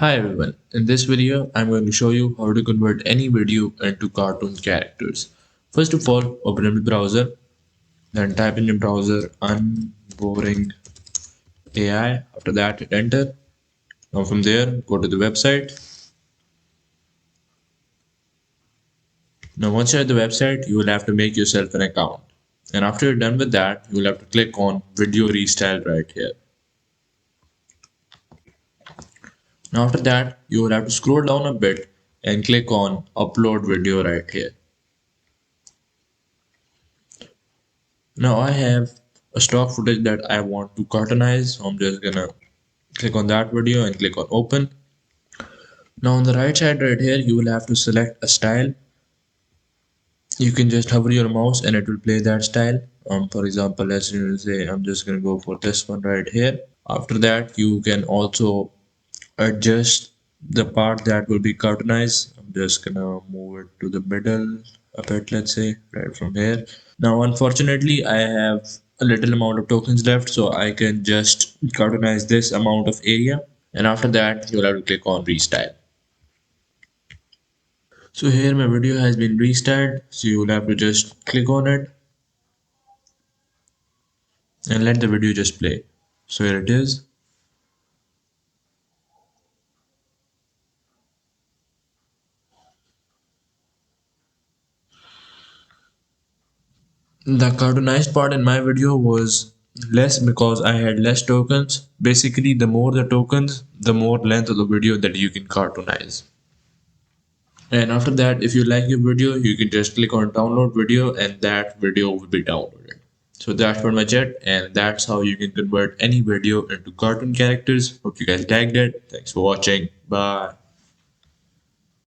Hi everyone, in this video I'm going to show you how to convert any video into cartoon characters. First of all, open up the browser, then type in your browser unboring AI. After that hit enter. Now from there go to the website. Now once you're at the website you will have to make yourself an account. And after you're done with that you will have to click on video restyle right here. Now after that you will have to scroll down a bit and click on upload video right here. Now I have a stock footage that I want to cartoonize, so I'm just gonna click on that video and click on open. Now on the right side right here you will have to select a style. You can just hover your mouse and it will play that style. For example, let's say I'm just gonna go for this one right here. After that you can also adjust the part that will be cartoonized. I'm just gonna move it to the middle a bit, let's say right from here. Now unfortunately I have a little amount of tokens left, so I can just cartoonize this amount of area, and after that you'll have to click on restyle. So here my video has been restyled, so you'll have to just click on it and let the video just play. So here it is. The cartoonized part in my video was less because I had less tokens. Basically, the more the tokens, the more length of the video that you can cartoonize. And after that, if you like your video, you can just click on download video and that video will be downloaded. So that's pretty much it, and that's how you can convert any video into cartoon characters. Hope you guys liked it. Thanks for watching. Bye.